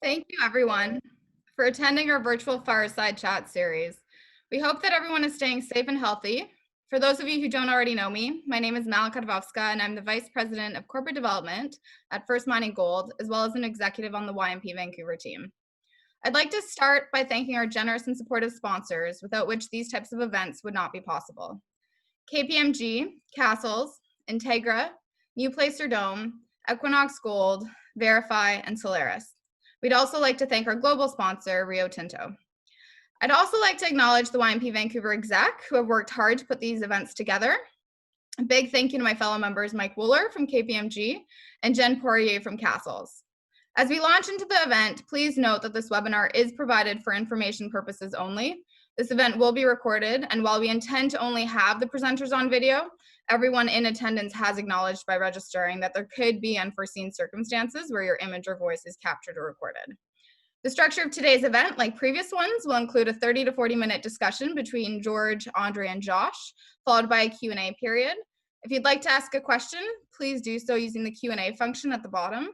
Thank you, everyone, for attending our virtual Fireside Chat series. We hope that everyone is staying safe and healthy. For those of you who don't already know me, my name is Malika Dvovska, and I'm the Vice President of Corporate Development at First Mining Gold, as well as an executive on the YMP Vancouver team. I'd like to start by thanking our generous and supportive sponsors, without which these types of events would not be possible. KPMG, Castles, Integra, New Placer Dome, Equinox Gold, Verify, and Solaris. We'd also like to thank our global sponsor, Rio Tinto. I'd also like to acknowledge the YMP Vancouver exec who have worked hard to put these events together. A big thank you to my fellow members, Mike Wooler from KPMG and Jen Poirier from Castles. As we launch into the event, please note that this webinar is provided for information purposes only. This event will be recorded, and while we intend to only have the presenters on video, everyone in attendance has acknowledged by registering that there could be unforeseen circumstances where your image or voice is captured or recorded. The structure of today's event, like previous ones, will include a 30 to 40-minute discussion between George, Andree, and Josh, followed by a Q&A period. If you'd like to ask a question, please do so using the Q&A function at the bottom.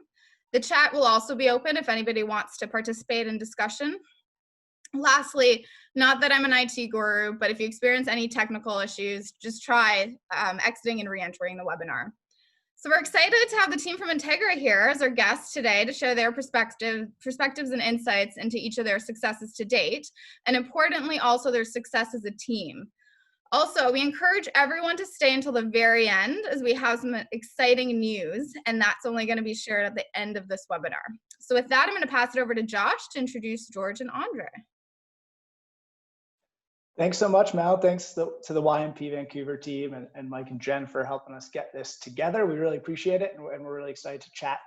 The chat will also be open if anybody wants to participate in discussion. Lastly, not that I'm an IT guru, but if you experience any technical issues, just try exiting and re-entering the webinar. So we're excited to have the team from Integra here as our guests today to share their perspectives and insights into each of their successes to date, and importantly, also their success as a team. Also, we encourage everyone to stay until the very end as we have some exciting news, and that's only going to be shared at the end of this webinar. So with that, I'm going to pass it over to Josh to introduce George and Andree. Thanks so much, Mel. Thanks to the YMP Vancouver team and Mike and Jen for helping us get this together. We really appreciate it, and we're really excited to chat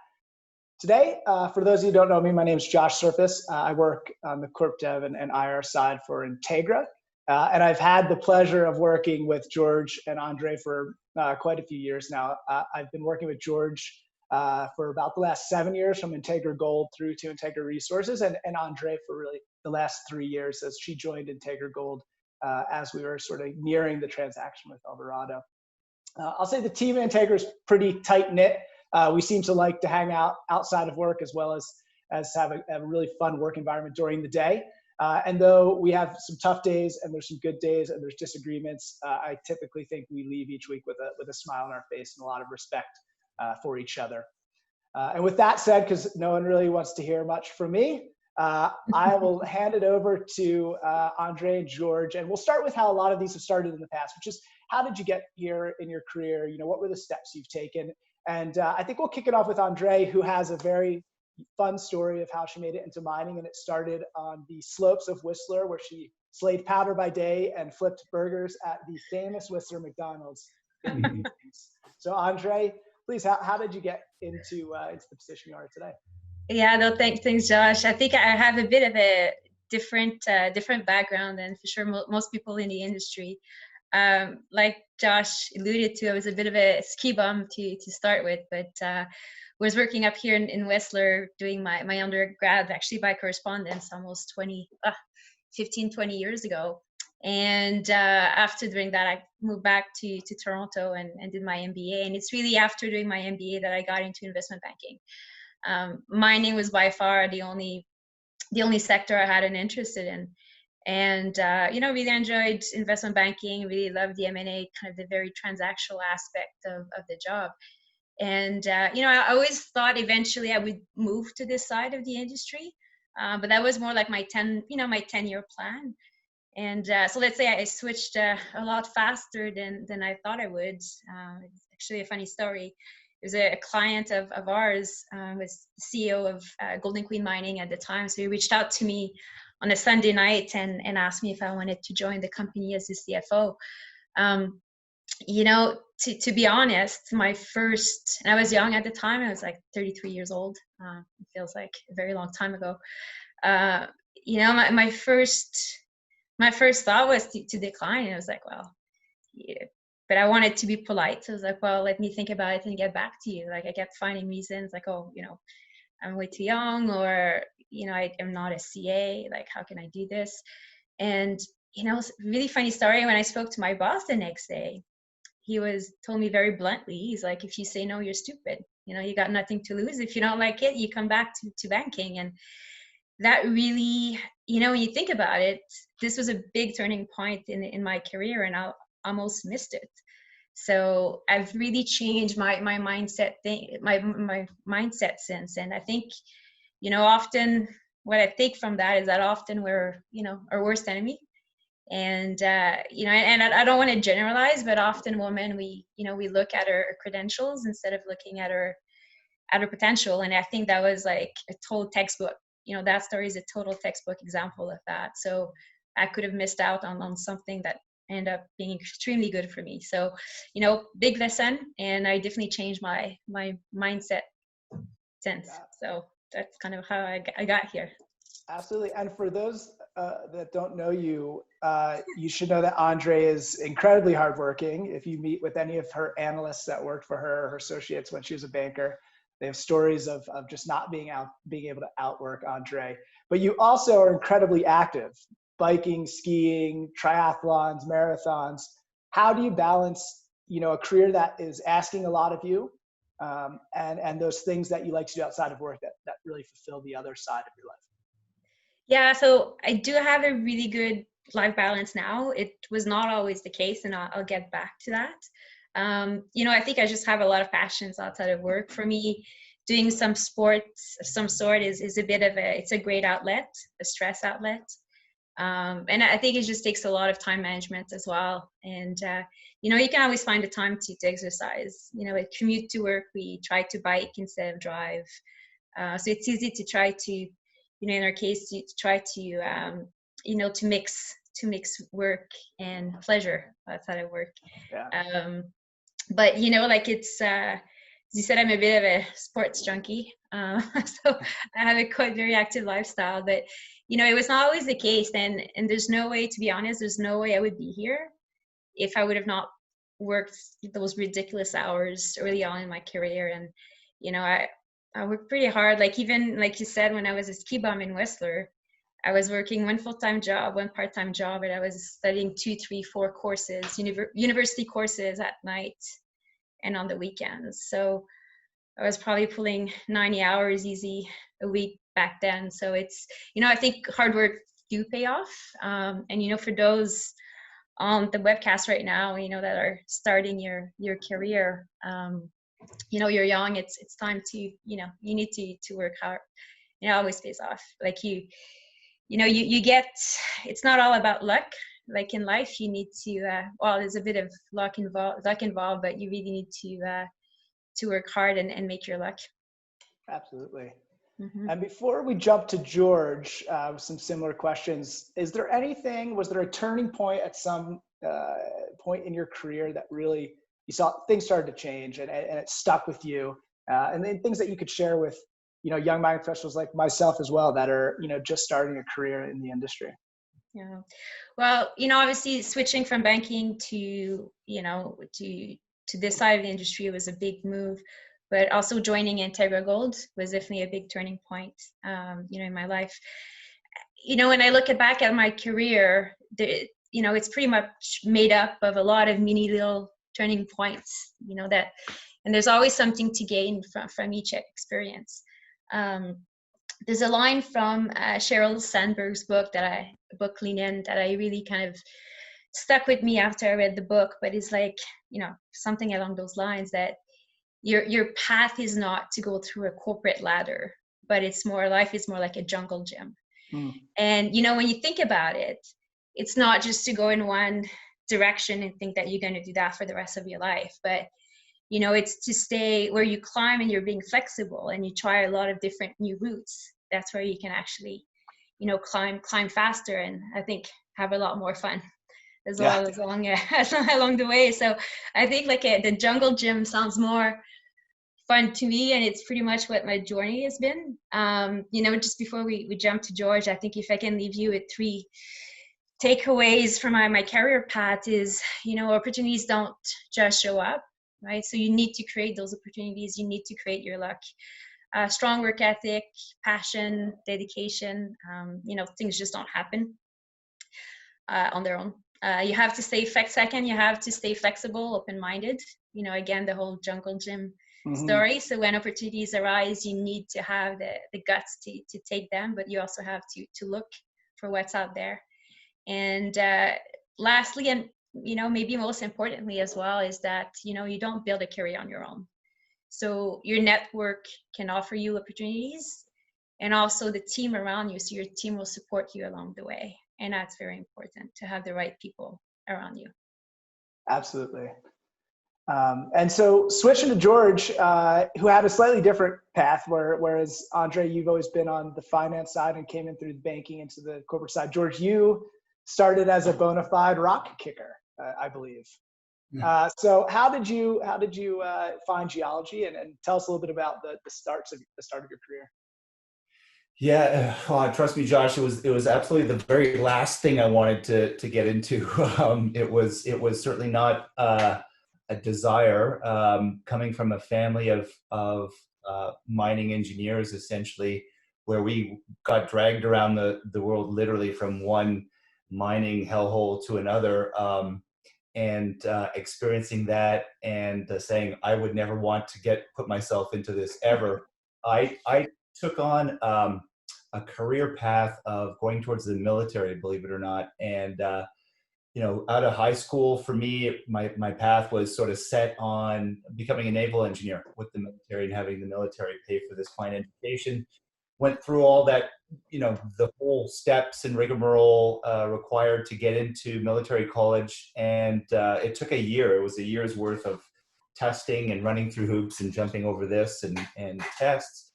today. For those of you who don't know me, my name is Josh Serfass. I work on the Corp Dev and IR side for Integra, and I've had the pleasure of working with George and Andree for quite a few years now. I've been working with George for about the last 7 years, from Integra Gold through to Integra Resources, and Andree for really the last 3 years as she joined Integra Gold as we were sort of nearing the transaction with Eldorado. I'll say the team at Integra is pretty tight-knit. We seem to like to hang out outside of work as well as have a really fun work environment during the day. And though we have some tough days and there's some good days and there's disagreements, I typically think we leave each week with a smile on our face and a lot of respect for each other. And with that said, because no one really wants to hear much from me, I will hand it over to Andree and George, and we'll start with how a lot of these have started in the past, which is how did you get here in your career? You know, what were the steps you've taken? And I think we'll kick it off with Andree, who has a very fun story of how she made it into mining, and it started on the slopes of Whistler, where she slayed powder by day and flipped burgers at the famous Whistler McDonald's in the evenings. So Andree, please, how did you get into the position you are today? Yeah, no, thanks, Josh. I think I have a bit of a different background than for sure most people in the industry. Like Josh alluded to, I was a bit of a ski bum to start with, but was working up here in Whistler doing my undergrad actually by correspondence almost 15, 20 years ago. And after doing that, I moved back to Toronto and did my MBA. And it's really after doing my MBA that I got into investment banking. Mining was by far the only sector I had an interest in, and really enjoyed investment banking. Really loved the M&A, kind of the very transactional aspect of the job. And I always thought eventually I would move to this side of the industry, but that was more like my 10-year plan. And so let's say I switched a lot faster than I thought I would. It's actually a funny story. It was a client of ours, was the CEO of Golden Queen Mining at the time. So he reached out to me on a Sunday night and asked me if I wanted to join the company as the CFO. To be honest, and I was young at the time. I was like 33 years old. It feels like a very long time ago. My first thought was to decline. I was like, well, yeah. But I wanted to be polite. So I was like, well, let me think about it and get back to you. Like I kept finding reasons like, I'm way too young, or, I am not a CA. Like, how can I do this? And, really funny story. When I spoke to my boss the next day, he told me very bluntly, he's like, if you say no, you're stupid. You got nothing to lose. If you don't like it, you come back to banking. And that really, when you think about it, this was a big turning point in my career, and I almost missed it. So I've really changed my mindset my mindset since. And I think, often what I take from that is that often we're, our worst enemy. And, and I don't want to generalize, but often women, we look at our credentials instead of looking at our potential. And I think that was like a total textbook, that story is a total textbook example of that. So I could have missed out on something that ended up being extremely good for me. So, big lesson. And I definitely changed my mindset since. So that's kind of how I got here. Absolutely. And for those that don't know you, you should know that Andree is incredibly hardworking. If you meet with any of her analysts that worked for her, or her associates when she was a banker, they have stories of just not being able to outwork Andree. But you also are incredibly active, biking, skiing, triathlons, marathons. How do you balance, a career that is asking a lot of you, and those things that you like to do outside of work that really fulfill the other side of your life? Yeah, so I do have a really good life balance now. It was not always the case, and I'll get back to that. I think I just have a lot of passions outside of work. For me, doing some sports of some sort is a bit of it's a great outlet, a stress outlet. And I think it just takes a lot of time management as well. And, you can always find the time to exercise. A commute to work, we try to bike instead of drive. So it's easy to try to, in our case, to try to, to mix work and pleasure outside of work. Yeah. But, it's, as you said, I'm a bit of a sports junkie. So I have a quite very active lifestyle, but, it was not always the case. And there's no way, to be honest, there's no way I would be here if I would have not worked those ridiculous hours early on in my career. And, I worked pretty hard. Like, even like you said, when I was a ski bum in Whistler, I was working one full-time job, one part-time job, and I was studying 2, 3, 4 courses, university courses at night and on the weekends. So I was probably pulling 90 hours easy a week back then. So it's, I think hard work do pay off. And, for those on the webcast right now, that are starting your career, you're young, it's time to, you need to work hard. It always pays off. Like you get, it's not all about luck. Like in life, you need to, there's a bit of luck involved, but you really need to work hard and make your luck. Absolutely. Mm-hmm. And before we jump to George, with some similar questions, was there a turning point at some point in your career that really you saw things started to change and it stuck with you? And then things that you could share with, young mining professionals like myself as well that are, just starting a career in the industry. Yeah. Well, obviously switching from banking to this side of the industry was a big move, but also joining Integra Gold was definitely a big turning point, in my life. When I look back at my career, it's pretty much made up of a lot of mini little turning points, and there's always something to gain from each experience. There's a line from Sheryl Sandberg's book Lean In, that I really kind of stuck with me after I read the book, but it's like, something along those lines, that your path is not to go through a corporate ladder, but life is more like a jungle gym. And, when you think about it, it's not just to go in one direction and think that you're going to do that for the rest of your life, but it's to stay where you climb and you're being flexible and you try a lot of different new routes. That's where you can actually, climb faster and I think have a lot more fun as well as along the way. So I think the jungle gym sounds more fun to me, and it's pretty much what my journey has been. Just before we jump to George, I think if I can leave you with 3 takeaways from my career path is, opportunities don't just show up. Right? So you need to create those opportunities. You need to create your luck. Strong work ethic, passion, dedication. Things just don't happen on their own. You have to stay flexible, open-minded. again, the whole jungle gym Mhm. story. So when opportunities arise, you need to have the guts to take them, but you also have to look for what's out there. And lastly, and maybe most importantly as well, is that you don't build a career on your own. So your network can offer you opportunities, and also the team around you. So your team will support you along the way, and that's very important, to have the right people around you. Absolutely. And so switching to George, who had a slightly different path, whereas Andree, you've always been on the finance side and came in through the banking into the corporate side. George, you started as a bona fide rock kicker, I believe. So how did you find geology, and tell us a little bit about the start of your career? Yeah, trust me, Josh. It was absolutely the very last thing I wanted to get into. It was certainly not a desire. Coming from a family of mining engineers, essentially, where we got dragged around the world literally from one mining hellhole to another, and experiencing that and saying I would never want to put myself into this ever. I took on a career path of going towards the military, believe it or not. And, out of high school, for me, my path was sort of set on becoming a naval engineer with the military and having the military pay for this fine education. Went through all that, the whole steps and rigmarole required to get into military college. And it took a year. It was a year's worth of testing and running through hoops and jumping over this and tests.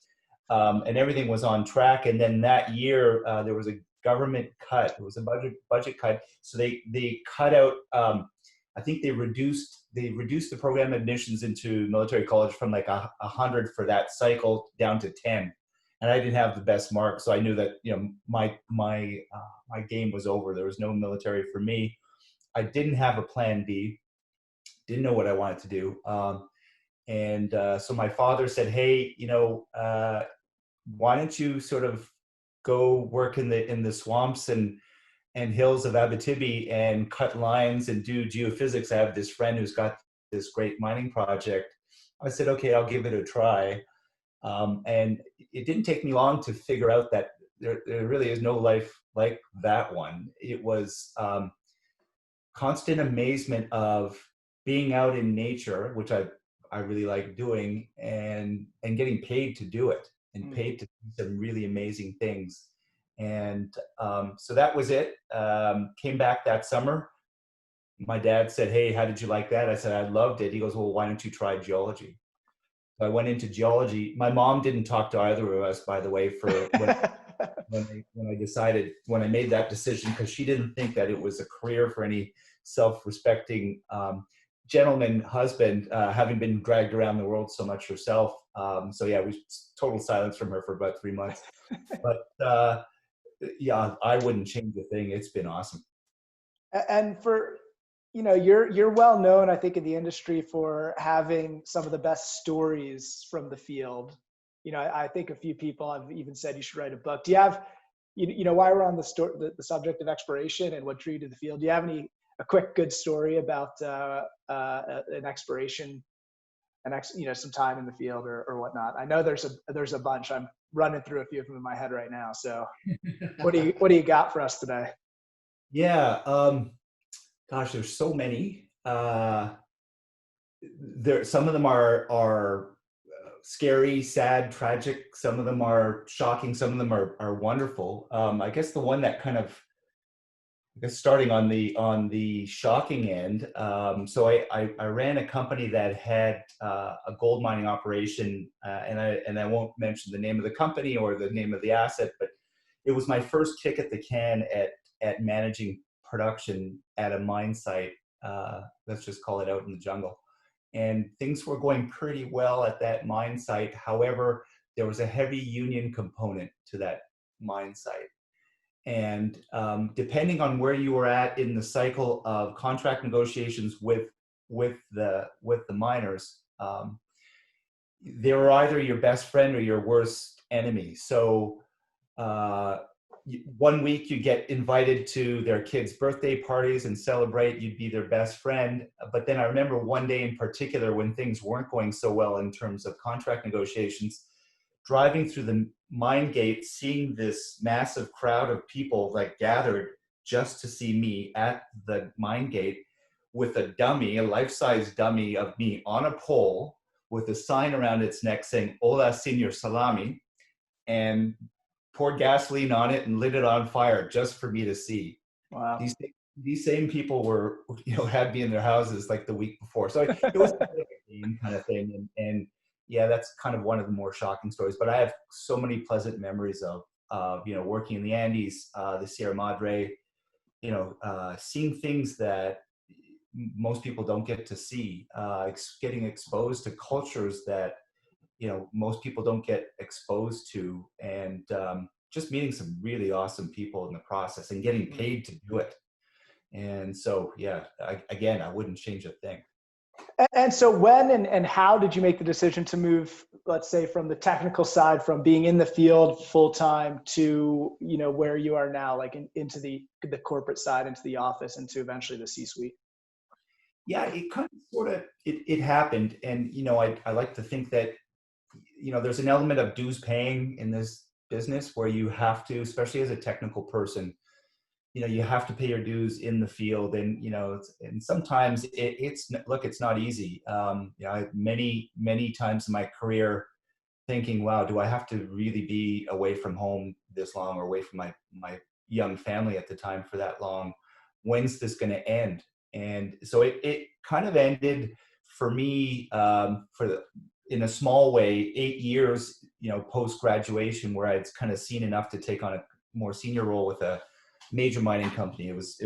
And everything was on track. And then that year, there was a government cut. It was a budget cut. So they cut out, I think they reduced the program admissions into military college from like 100 for that cycle down to 10. And I didn't have the best mark, so I knew that my game was over. There was no military for me. I didn't have a plan B. Didn't know what I wanted to do, and so my father said, "Hey, why don't you sort of go work in the swamps and hills of Abitibi and cut lines and do geophysics? I have this friend who's got this great mining project." I said, "Okay, I'll give it a try." And it didn't take me long to figure out that there really is no life like that one. It was constant amazement of being out in nature, which I really like doing, and getting paid to do it, and paid to do some really amazing things. And so that was it. Came back that summer. My dad said, "Hey, how did you like that?" I said, "I loved it." He goes, "Well, why don't you try geology?" I went into geology. My mom didn't talk to either of us, by the way, for when I made that decision, because she didn't think that it was a career for any self-respecting gentleman husband, having been dragged around the world so much herself. So yeah, we total silence from her for about 3 months. But yeah, I wouldn't change a thing. It's been awesome. And for you're well known, I think, in the industry for having some of the best stories from the field. I think a few people have even said you should write a book. Do you have, while we're on the subject of exploration and what drew you to the field, do you have a quick good story about an exploration, some time in the field or whatnot? I know there's a bunch. I'm running through a few of them in my head right now. So what do you got for us today? Yeah. Gosh, there's so many. Some of them are scary, sad, tragic. Some of them are shocking. Some of them are wonderful. I guess the one that kind of, starting on the shocking end. So I ran a company that had a gold mining operation, and I won't mention the name of the company or the name of the asset, but it was my first kick at the can at managing production at a mine site. Let's just call it out in the jungle. And things were going pretty well at that mine site. However, there was a heavy union component to that mine site. And depending on where you were at in the cycle of contract negotiations with the miners, they were either your best friend or your worst enemy. So one week you get invited to their kids' birthday parties and celebrate, you'd be their best friend. But then I remember one day in particular when things weren't going so well in terms of contract negotiations, driving through the mine gate, seeing this massive crowd of people like gathered just to see me at the mine gate with a dummy, a life-size dummy of me on a pole with a sign around its neck saying, "Hola, Señor Salami," and poured gasoline on it and lit it on fire just for me to see. Wow. These same people were, had me in their houses like the week before. So it was a game kind of thing. And yeah, that's kind of one of the more shocking stories. But I have so many pleasant memories of working in the Andes, the Sierra Madre, seeing things that most people don't get to see, getting exposed to cultures that most people don't get exposed to, and just meeting some really awesome people in the process and getting paid to do it. And so, yeah, I wouldn't change a thing. And so when and how did you make the decision to move, let's say, from the technical side, from being in the field full time to, where you are now, like into the corporate side, into the office, into eventually the C-suite? Yeah, it kind of sort of, it happened. And, I like to think that, there's an element of dues paying in this business where you have to, especially as a technical person, you have to pay your dues in the field. And, and sometimes it's not easy. I had many times in my career thinking, wow, do I have to really be away from home this long, or away from my young family at the time for that long? When's this going to end? And so it kind of ended for me in a small way, 8 years, post-graduation, where I'd kind of seen enough to take on a more senior role with a major mining company. It was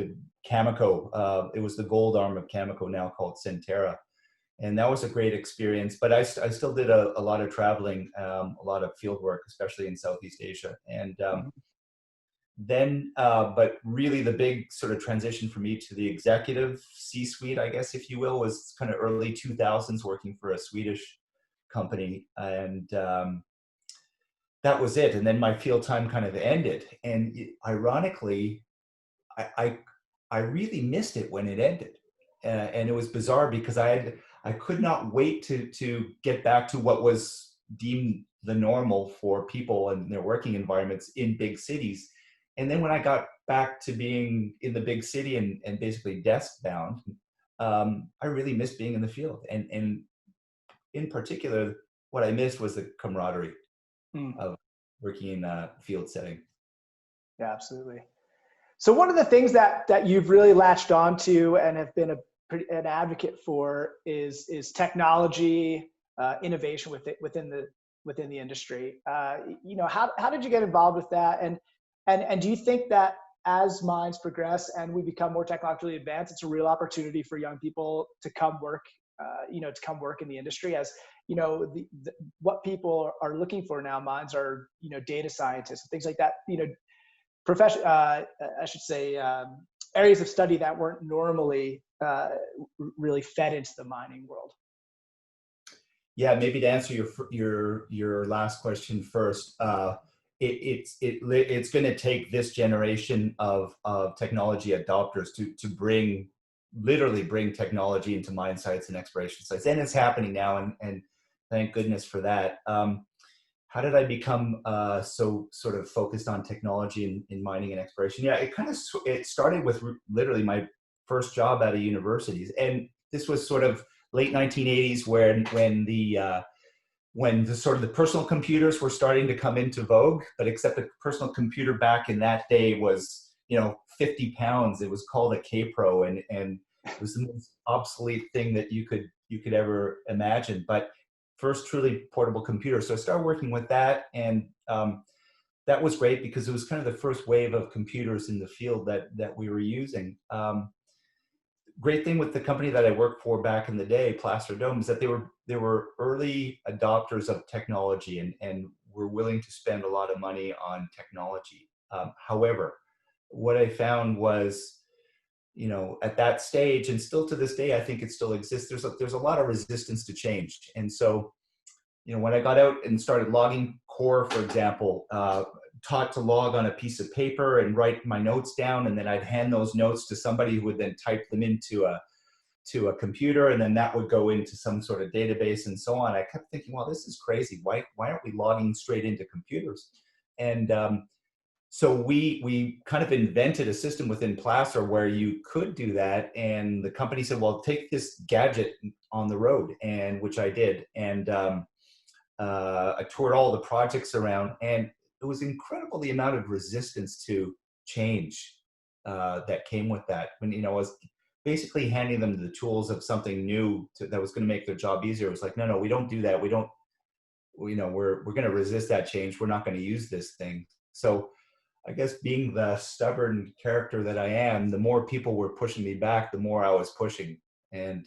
Cameco. It was the gold arm of Cameco, now called Centerra. And that was a great experience. But I still did a lot of traveling, a lot of field work, especially in Southeast Asia. And but really the big sort of transition for me to the executive C-suite, I guess, if you will, was kind of early 2000s, working for a Swedish company. And that was it. And then my field time kind of ended. And ironically, I really missed it when it ended. And it was bizarre because I could not wait to get back to what was deemed the normal for people and their working environments in big cities. And then when I got back to being in the big city and basically desk bound, I really missed being in the field. And in particular, what I missed was the camaraderie of working in a field setting. Yeah, absolutely. So one of the things that you've really latched onto and have been an advocate for is technology, innovation within the industry. How did you get involved with that? And do you think that as mines progress and we become more technologically advanced, it's a real opportunity for young people to come work, in the industry? As what people are looking for now, mines are, data scientists and things like that, areas of study that weren't normally really fed into the mining world. Yeah, maybe to answer your last question first, it's going to take this generation of technology adopters to literally bring technology into mine sites and exploration sites, and it's happening now, and thank goodness for that. How did I become so sort of focused on technology in mining and exploration? Yeah, it started with literally my first job at a university, and this was sort of late 1980s when the sort of the personal computers were starting to come into vogue, but except the personal computer back in that day was 50 pounds. It was called a K-Pro, and it was the most obsolete thing that you could ever imagine. But first truly portable computer. So I started working with that, and that was great because it was kind of the first wave of computers in the field that we were using. Great thing with the company that I worked for back in the day, Placer Dome, is that they were early adopters of technology and were willing to spend a lot of money on technology. However, what I found was, at that stage, and still to this day, I think it still exists, there's a lot of resistance to change. And so, when I got out and started logging core, for example, taught to log on a piece of paper and write my notes down, and then I'd hand those notes to somebody who would then type them into a computer, and then that would go into some sort of database and so on. I kept thinking, well, this is crazy. Why aren't we logging straight into computers? And so we kind of invented a system within Placer where you could do that. And the company said, well, take this gadget on the road, and which I did. And I toured all the projects around, and it was incredible the amount of resistance to change that came with that. When, I was basically handing them the tools of something new that was going to make their job easier. It was like, no, we don't do that. We don't, we're going to resist that change. We're not going to use this thing. So I guess being the stubborn character that I am, the more people were pushing me back, the more I was pushing. And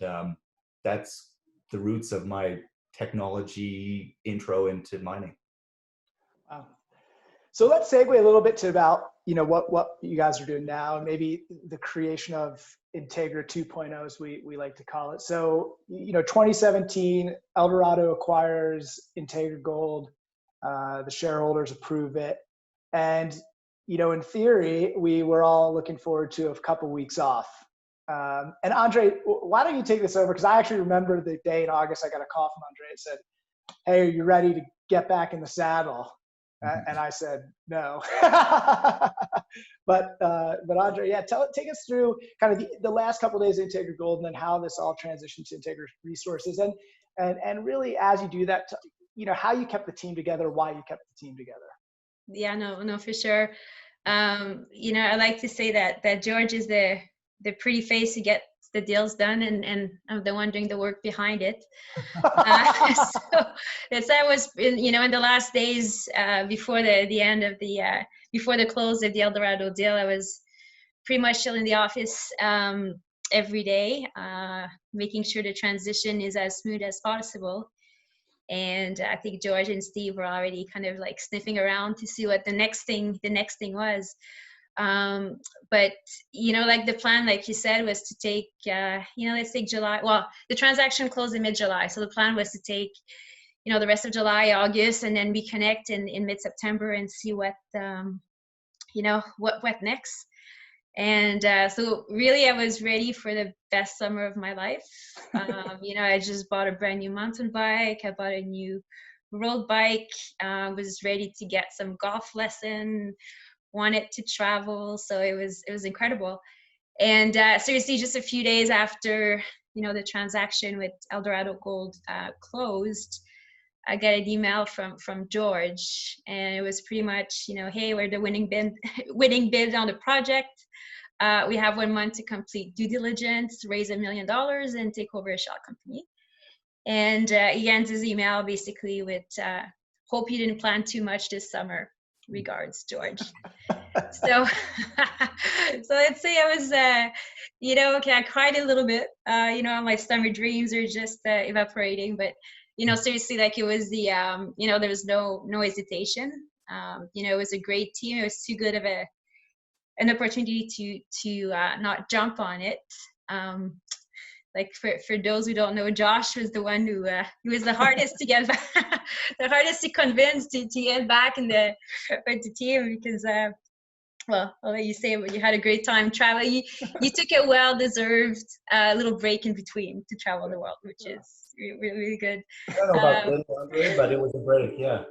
that's the roots of my technology intro into mining. Wow. So let's segue a little bit to about, what you guys are doing now, and maybe the creation of Integra 2.0, as we like to call it. So, 2017, Eldorado acquires Integra Gold. The shareholders approve it. And, in theory, we were all looking forward to a couple weeks off. And Andree, why don't you take this over? Because I actually remember the day in August, I got a call from Andree and said, hey, are you ready to get back in the saddle? And I said, no. But Andree, take us through kind of the last couple of days of Integra Gold, and then how this all transitioned to Integra Resources. And really, as you do that, how you kept the team together, why you kept the team together. Yeah, no, for sure. I like to say that George is the pretty face who gets the deals done, and I'm the one doing the work behind it. So that was in the last days before the end of before the close of the Eldorado deal, I was pretty much still in the office every day, making sure the transition is as smooth as possible. And I think George and Steve were already kind of like sniffing around to see what the next thing was. But like the plan, like you said, was to take let's take July. Well, the transaction closed in mid-July, so the plan was to take the rest of July, August, and then reconnect in mid-September and see what what next. And so really I was ready for the best summer of my life. I just bought a brand new mountain bike. I bought a new road bike. Was ready to get some golf lesson, wanted to travel. So it was incredible. And seriously, just a few days after, the transaction with Eldorado Gold closed, I got an email from George, and it was pretty much, hey, we're the winning bid on the project. We have 1 month to complete due diligence, raise $1 million, and take over a shell company. And he ends his email basically with, hope you didn't plan too much this summer. Regards, George. So let's say I was, I cried a little bit. My summer dreams are just evaporating. But, seriously, like it was there was no hesitation. It was a great team. It was too good of an opportunity to not jump on it. Like for those who don't know, Josh was the one who was the hardest to get back, the hardest to convince to get back in the team, because well, I'll let you say it, but you had a great time traveling. You took a well-deserved little break in between to travel the world, which is really good. I don't know about good, Andree, but it was a break, yeah.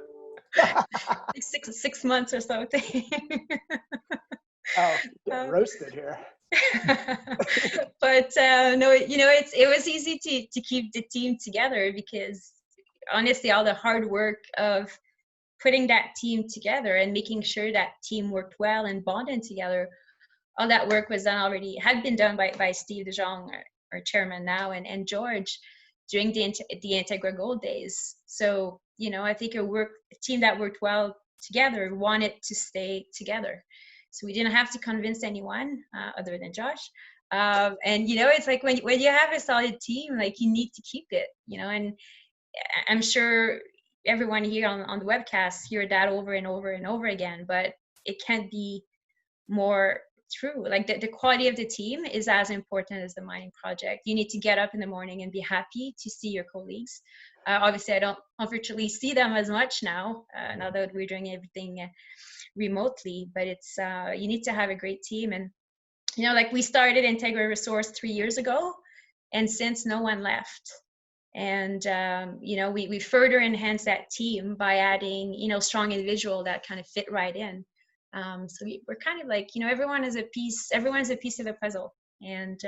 6 months or something. Oh, roasted here. But no, it was easy to keep the team together, because honestly, all the hard work of putting that team together and making sure that team worked well and bonded together, all that work was had been done by Steve DeJong, our chairman now, and George during the Integra Gold days. So I think a team that worked well together wanted to stay together. So we didn't have to convince anyone other than Josh. And it's like when you have a solid team, like you need to keep it, and I'm sure everyone here on the webcast hear that over and over and over again, but it can't be more true. Like the quality of the team is as important as the mining project. You need to get up in the morning and be happy to see your colleagues. Obviously, I don't unfortunately see them as much now, now that we're doing everything remotely, but it's you need to have a great team. And like we started Integra Resource 3 years ago, and since no one left. And we further enhanced that team by adding strong individual that kind of fit right in. So we're kind of like everyone is a piece of the puzzle, and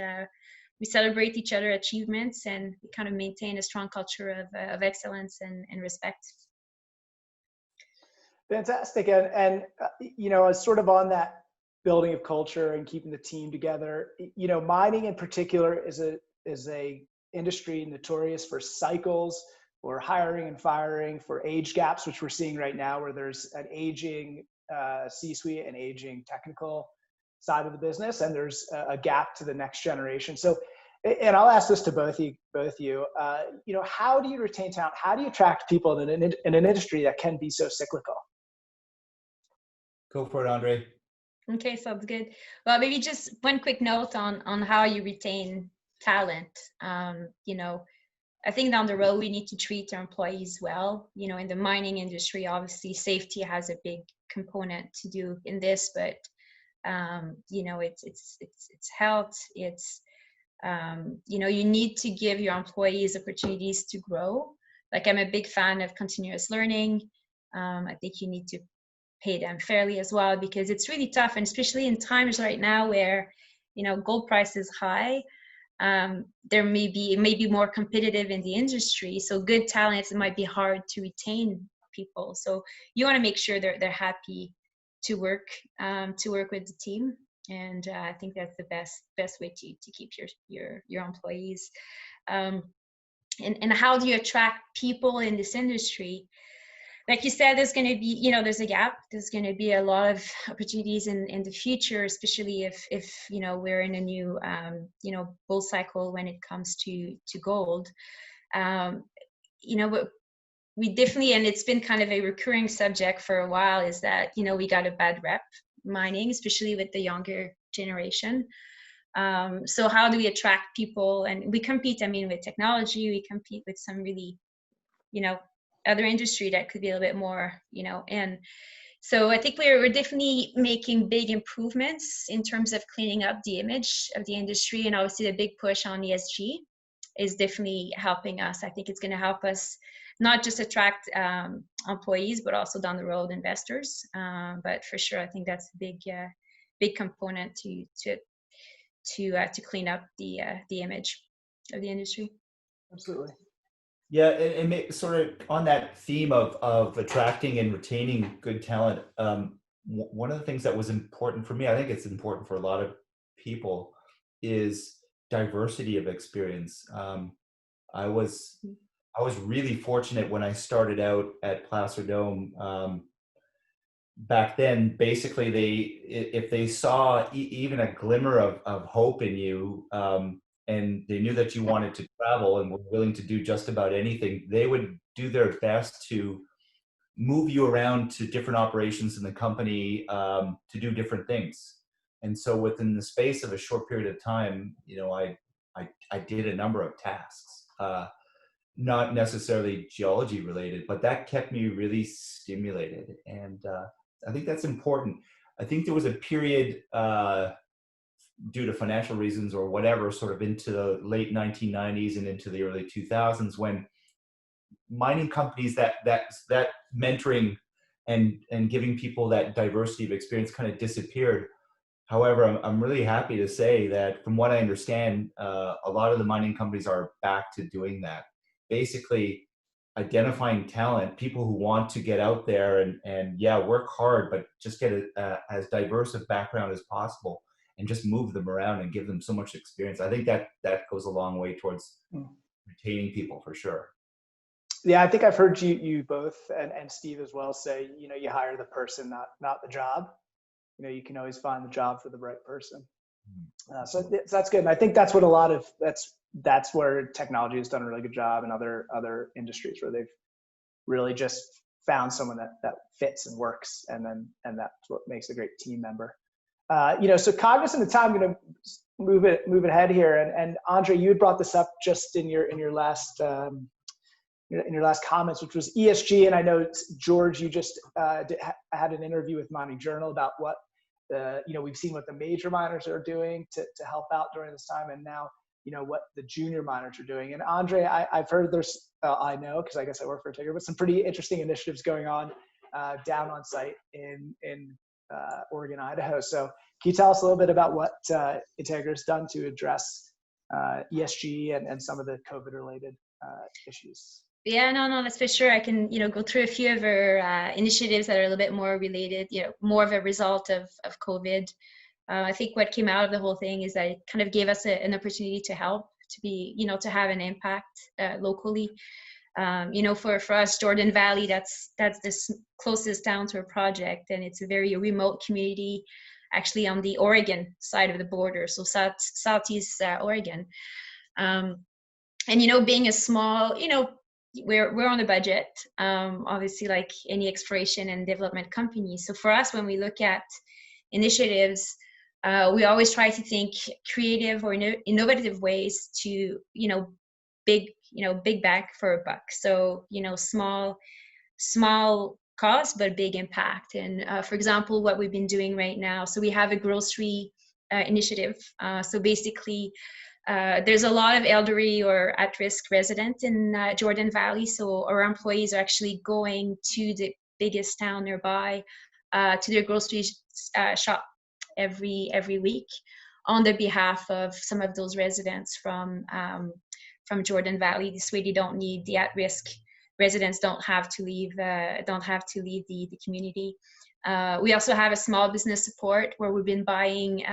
we celebrate each other achievements, and we kind of maintain a strong culture of excellence and respect. Fantastic. And as sort of on that building of culture and keeping the team together, mining in particular is a industry notorious for cycles, for hiring and firing, for age gaps, which we're seeing right now, where there's an aging C-suite and aging technical side of the business, and there's a gap to the next generation. So, and I'll ask this to both of you. How do you retain talent? How do you attract people in an industry that can be so cyclical? Go for it, Andree. Okay, sounds good. Well, maybe just one quick note on how you retain talent. I think down the road we need to treat our employees well. In the mining industry, obviously safety has a big component to do in this, but it's health. It's you need to give your employees opportunities to grow. Like, I'm a big fan of continuous learning. I think you need to pay them fairly as well, because it's really tough, and especially in times right now where gold price is high. It may be more competitive in the industry, so good talents, it might be hard to retain people. So you want to make sure they're happy to work with the team, and I think that's the best way to keep your employees. And how do you attract people in this industry? Like you said, there's going to be, there's a gap. There's going to be a lot of opportunities in the future, especially if we're in a new, bull cycle when it comes to gold. But we definitely, and it's been kind of a recurring subject for a while, is that, we got a bad rep mining, especially with the younger generation. So how do we attract people? And we compete, with technology, we compete with some really, other industry that could be a little bit more, and so I think we're definitely making big improvements in terms of cleaning up the image of the industry, and obviously the big push on ESG is definitely helping us. I think it's going to help us not just attract employees, but also down the road investors. But for sure, I think that's a big component to clean up the image of the industry. Absolutely. Yeah, and sort of on that theme of attracting and retaining good talent, one of the things that was important for me, I think it's important for a lot of people, is diversity of experience. I was really fortunate when I started out at Placer Dome. Back then, basically, if they saw even a glimmer of hope in you, and they knew that you wanted to travel and were willing to do just about anything, they would do their best to move you around to different operations in the company, to do different things. And so within the space of a short period of time, I did a number of tasks, not necessarily geology related, but that kept me really stimulated. And I think that's important. I think there was a period, due to financial reasons or whatever, sort of into the late 1990s and into the early 2000s, when mining companies, that mentoring and giving people that diversity of experience kind of disappeared. However, I'm really happy to say that, from what I understand, a lot of the mining companies are back to doing that. Basically, identifying talent, people who want to get out there and work hard, but just get as diverse a background as possible, and just move them around and give them so much experience. I think that goes a long way towards retaining people, for sure. Yeah, I think I've heard you both and Steve as well say, you hire the person, not the job. You can always find the job for the right person. So that's good. And I think that's what that's where technology has done a really good job, and other industries where they've really just found someone that fits and works, and that's what makes a great team member. So cognizant of time, I'm going to move it ahead here. And Andree, you had brought this up just in your last comments, which was ESG. And I know, George, you just had an interview with Mining Journal about what we've seen what the major miners are doing to help out during this time, and now what the junior miners are doing. And Andree, I've heard there's I know, because I guess I work for Integra, but some pretty interesting initiatives going on down on site in Oregon, Idaho. So can you tell us a little bit about what Integra has done to address ESG and some of the COVID-related issues? Yeah, no, that's for sure. I can, go through a few of our initiatives that are a little bit more related, more of a result of COVID. I think what came out of the whole thing is that it kind of gave us an opportunity to help, to be, to have an impact locally. For us, Jordan Valley, that's the closest town to a project, and it's a very remote community, actually on the Oregon side of the border, so southeast Oregon. And being a small, we're on a budget, obviously, like any exploration and development company. So for us, when we look at initiatives, we always try to think creative or innovative ways to, big bang for a buck. So, small cost, but big impact. And for example, what we've been doing right now, so we have a grocery initiative. So basically, there's a lot of elderly or at-risk residents in Jordan Valley. So our employees are actually going to the biggest town nearby to their grocery shop every week on the behalf of some of those residents from Jordan Valley. This way, they don't need the at-risk residents don't have to leave the community. We also have a small business support where we've been buying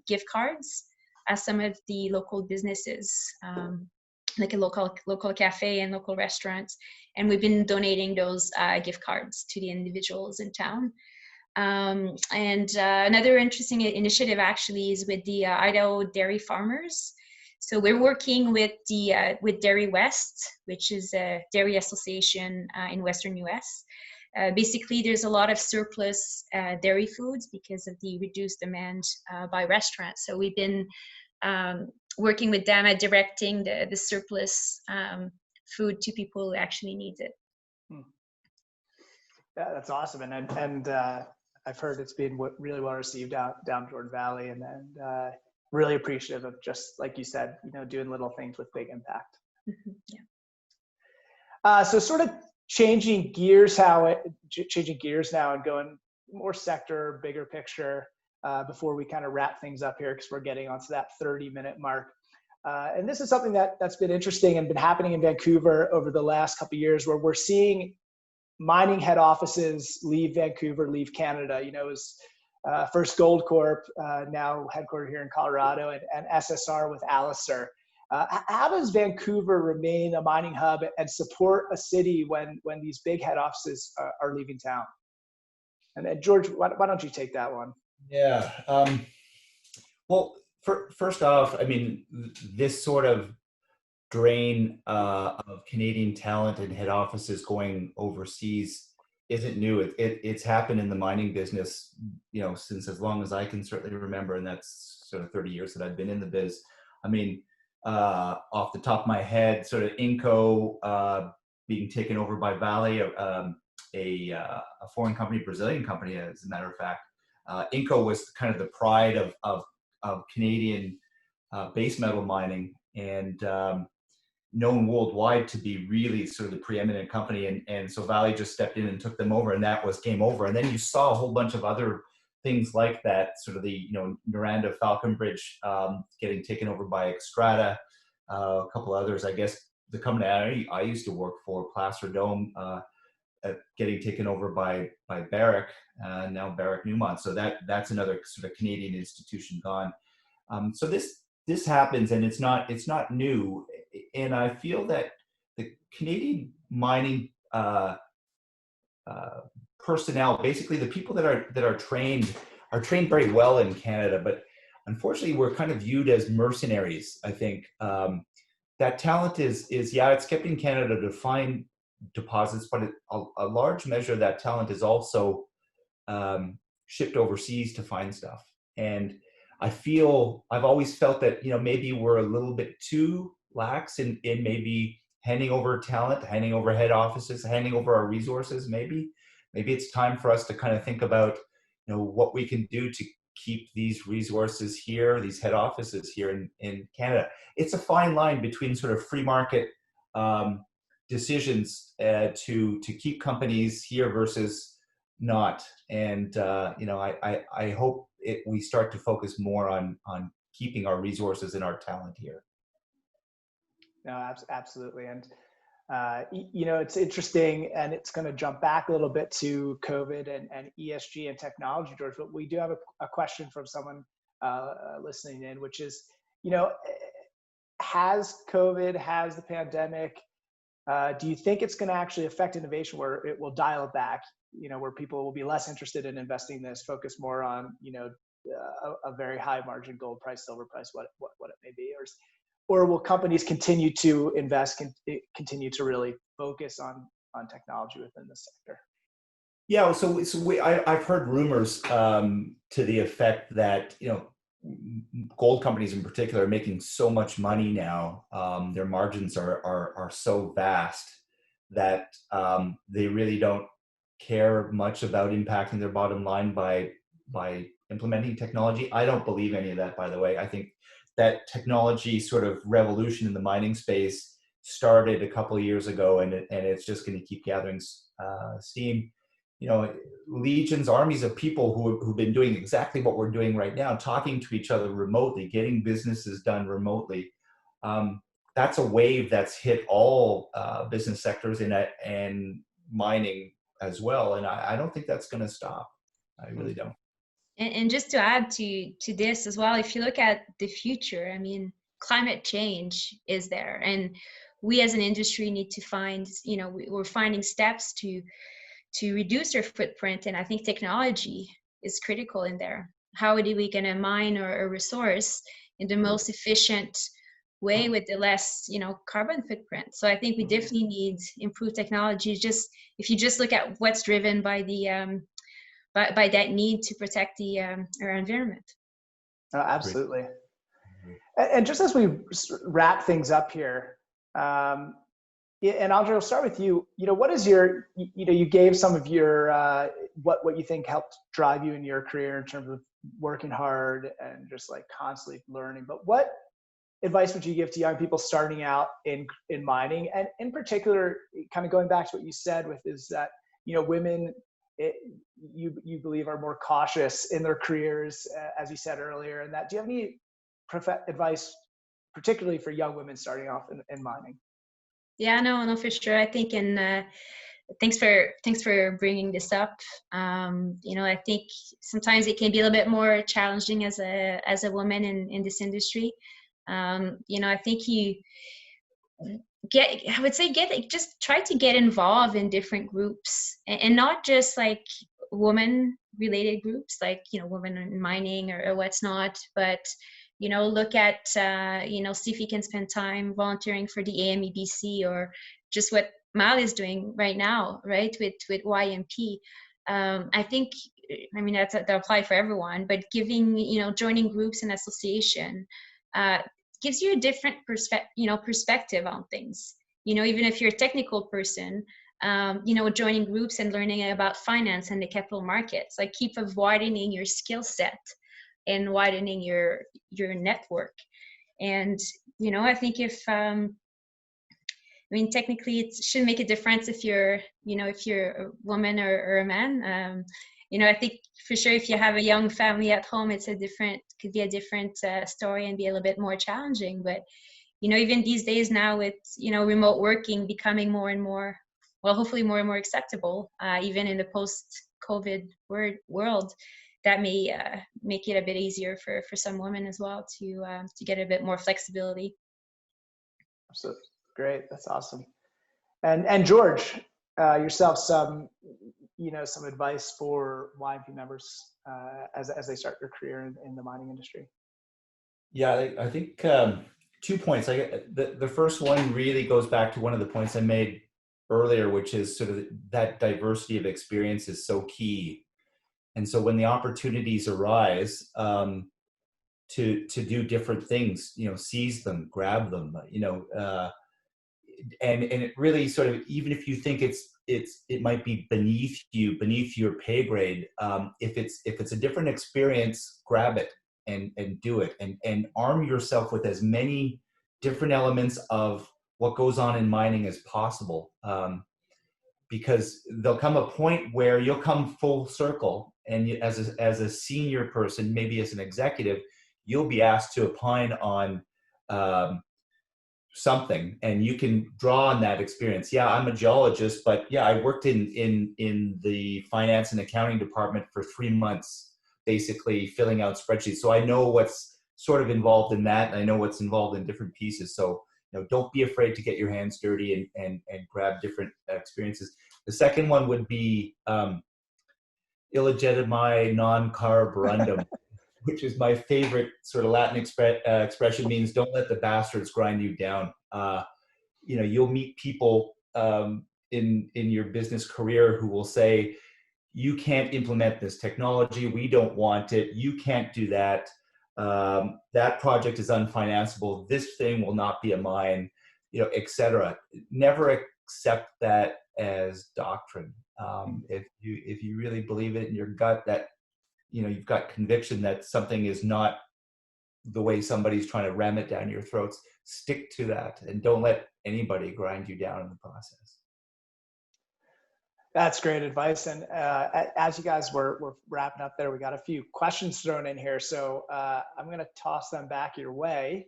gift cards at some of the local businesses, like a local cafe and local restaurants, and we've been donating those gift cards to the individuals in town. And another interesting initiative actually is with the Idaho dairy farmers. So we're working with Dairy West, which is a dairy association in Western US. Basically, there's a lot of surplus dairy foods because of the reduced demand by restaurants. So we've been working with them at directing the surplus food to people who actually need it. Yeah, that's awesome. And I've heard it's been really well received down Jordan Valley, and really appreciative of, just like you said, doing little things with big impact. Yeah. So sort of changing gears now and going more sector, bigger picture before we kind of wrap things up here, because we're getting onto that 30-minute mark. And this is something that's been interesting and been happening in Vancouver over the last couple of years, where we're seeing mining head offices leave Vancouver, leave Canada. It was first Gold Corp, now headquartered here in Colorado, and SSR with Alacer. How does Vancouver remain a mining hub and support a city when these big head offices are leaving town? And George, why don't you take that one? Yeah. Well, first off, I mean, this sort of drain of Canadian talent and head offices going overseas isn't new. It's happened in the mining business, since as long as I can certainly remember, and that's sort of 30 years that I've been in the biz. I mean, off the top of my head, sort of Inco being taken over by Vale, a foreign company, Brazilian company, as a matter of fact. Inco was kind of the pride of Canadian base metal mining, and known worldwide to be really sort of the preeminent company. And so Vale just stepped in and took them over, and that was game over. And then you saw a whole bunch of other things like that, sort of the, Noranda Falconbridge getting taken over by Xstrata, a couple others. I guess the company I used to work for, Placer Dome, getting taken over by Barrick, now Barrick Newmont. So that's another sort of Canadian institution gone. So this happens, and it's not new. And I feel that the Canadian mining personnel, basically the people that are trained very well in Canada, but unfortunately we're kind of viewed as mercenaries. I think that talent is it's kept in Canada to find deposits, but a large measure of that talent is also shipped overseas to find stuff. And I've always felt that, maybe we're a little bit too lax in maybe handing over talent, handing over head offices, handing over our resources. Maybe it's time for us to kind of think about, what we can do to keep these resources here, these head offices here in Canada. It's a fine line between sort of free market decisions to keep companies here versus not. And I hope we start to focus more on keeping our resources and our talent here. No, absolutely. And it's interesting, and it's going to jump back a little bit to COVID and ESG and technology, George. But we do have a question from someone listening in, which is, has the pandemic, do you think it's going to actually affect innovation, where it will dial it back, where people will be less interested in investing this, focus more on, a very high margin gold price, silver price, what it may be, or will companies continue to invest, continue to really focus on technology within the sector? Yeah, I've heard rumors to the effect that gold companies in particular are making so much money now. Their margins are so vast that they really don't care much about impacting their bottom line by implementing technology. I don't believe any of that, by the way. I think that technology sort of revolution in the mining space started a couple of years ago, and it's just going to keep gathering steam. Legions, armies of people who've been doing exactly what we're doing right now, talking to each other remotely, getting businesses done remotely. That's a wave that's hit all business sectors and mining as well. And I don't think that's going to stop. I really don't. And just to add to this as well, if you look at the future, I mean, climate change is there, and we as an industry need to find, we're finding steps to reduce our footprint, and I think technology is critical in there. How are we going to mine a resource in the most efficient way with the less, carbon footprint? So I think we definitely need improved technology. Just if you just look at what's driven by the by that need to protect our environment. Absolutely. And just as we wrap things up here, and Andree, I'll start with you. What is your, you gave some of your, what you think helped drive you in your career in terms of working hard and just like constantly learning. But what advice would you give to young people starting out in mining? And in particular, kind of going back to what you said is that, women, you believe are more cautious in their careers, as you said earlier, and that, do you have any advice, particularly for young women starting off in mining? Yeah, no, for sure. I think, and thanks for bringing this up. I think sometimes it can be a little bit more challenging as a woman in this industry. I think just try to get involved in different groups, and not just like woman related groups, like, women in mining or what's not, but, look at, see if you can spend time volunteering for the AMEBC, or just what Mal is doing right now, right, with YMP. I think, that apply for everyone, but joining groups and association, gives you a different perspective on things. Even if you're a technical person, joining groups and learning about finance and the capital markets, like keep widening your skill set and widening your network. And, I think if, technically it shouldn't make a difference if you're a woman or a man. I think for sure if you have a young family at home, could be a different story and be a little bit more challenging. But, even these days now with, remote working becoming more and more, well, hopefully more and more acceptable, even in the post-COVID world, that may make it a bit easier for some women as well to get a bit more flexibility. Absolutely. Great. That's awesome. And George, yourself, some advice for YMP members as they start their career in the mining industry? Yeah, I think 2 points. The first one really goes back to one of the points I made earlier, which is sort of that diversity of experience is so key. And so when the opportunities arise, to do different things, seize them, grab them, and it really sort of, even if you think it might be beneath your pay grade, if it's a different experience, grab it and do it, and arm yourself with as many different elements of what goes on in mining as possible, because there'll come a point where you'll come full circle, and as a senior person, maybe as an executive, you'll be asked to opine on something, and you can draw on that experience. Yeah, I'm a geologist, but yeah, I worked in the finance and accounting department for 3 months, basically filling out spreadsheets. So I know what's sort of involved in that, and I know what's involved in different pieces. So don't be afraid to get your hands dirty and grab different experiences. The second one would be illegitimi non carborundum, which is my favorite sort of Latin expression, means don't let the bastards grind you down. You'll meet people in your business career who will say, you can't implement this technology, we don't want it, you can't do that, that project is unfinanceable, this thing will not be a mine, etc. Never accept that as doctrine. If you really believe it in your gut that you've got conviction that something is not the way somebody's trying to ram it down your throats, stick to that and don't let anybody grind you down in the process. That's great advice. And as you guys were wrapping up there, we got a few questions thrown in here. So I'm going to toss them back your way.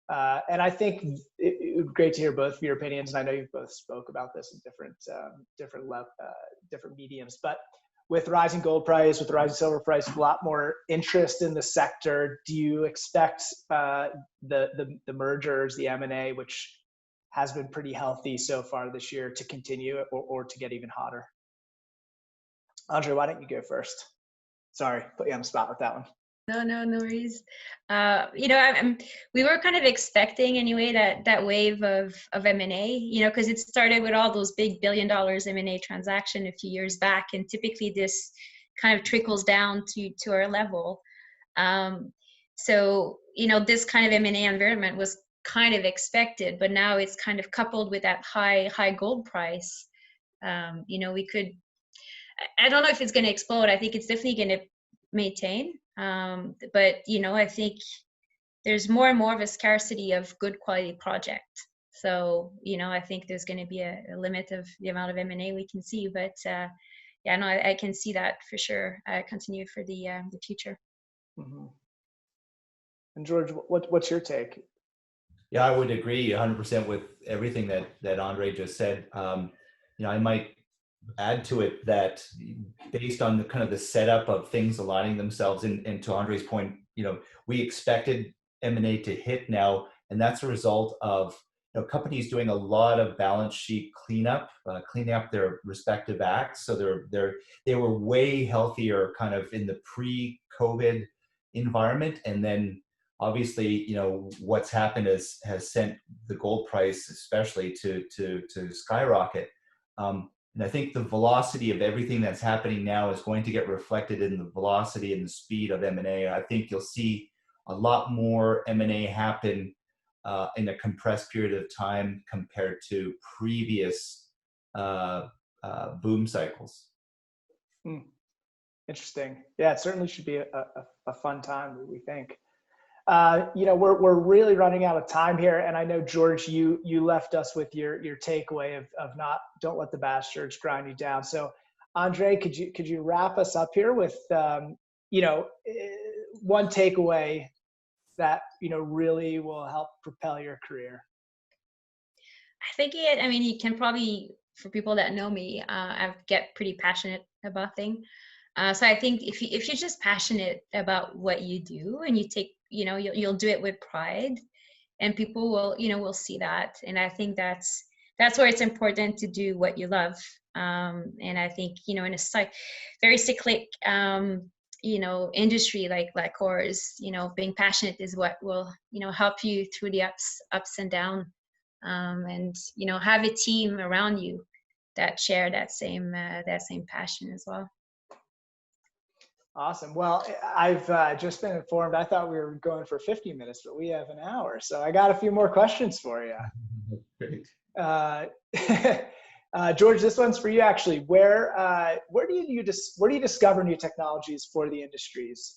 And I think it would be great to hear both of your opinions. And I know you've both spoke about this in different mediums, but with rising gold price, with the rising silver price, a lot more interest in the sector. Do you expect the mergers, the M&A, which has been pretty healthy so far this year, to continue or to get even hotter? Andree, why don't you go first? Sorry, put you on the spot with that one. No worries. We were kind of expecting anyway that wave of M&A, because it started with all those big $1 billion M&A transaction a few years back, and typically this kind of trickles down to our level. So this kind of M&A environment was kind of expected, but now it's kind of coupled with that high gold price. We could, I don't know if it's going to explode. I think it's definitely going to maintain. But I think there's more and more of a scarcity of good quality project. So I think there's going to be a limit of the amount of M&A we can see. But I can see that for sure continue for the future. Mm-hmm. And George, what's your take? Yeah, I would agree 100% with everything that Andree just said. I might add to it that based on the kind of the setup of things aligning themselves, and to Andree's point, we expected M&A to hit now, and that's a result of companies doing a lot of balance sheet cleaning up their respective acts. So they were way healthier kind of in the pre-COVID environment, and then obviously what's happened has sent the gold price especially to skyrocket. And I think the velocity of everything that's happening now is going to get reflected in the velocity and the speed of M&A. I think you'll see a lot more M&A happen in a compressed period of time compared to previous boom cycles. Interesting. Yeah, it certainly should be a fun time, we think. We're really running out of time here, and I know, George, you left us with your takeaway of don't let the bastards grind you down. So, Andree, could you wrap us up here with one takeaway that really will help propel your career? I think you can probably, for people that know me, I get pretty passionate about things. So I think if you're just passionate about what you do, and you take you'll do it with pride, and people will see that. And I think that's where it's important to do what you love. And I think in a very cyclic industry like ours, being passionate is what will help you through the ups and downs, and have a team around you that share that same passion as well. Awesome. Well, I've just been informed. I thought we were going for 50 minutes, but we have an hour. So I got a few more questions for you. Great. George, this one's for you actually. Where do you discover new technologies for the industries?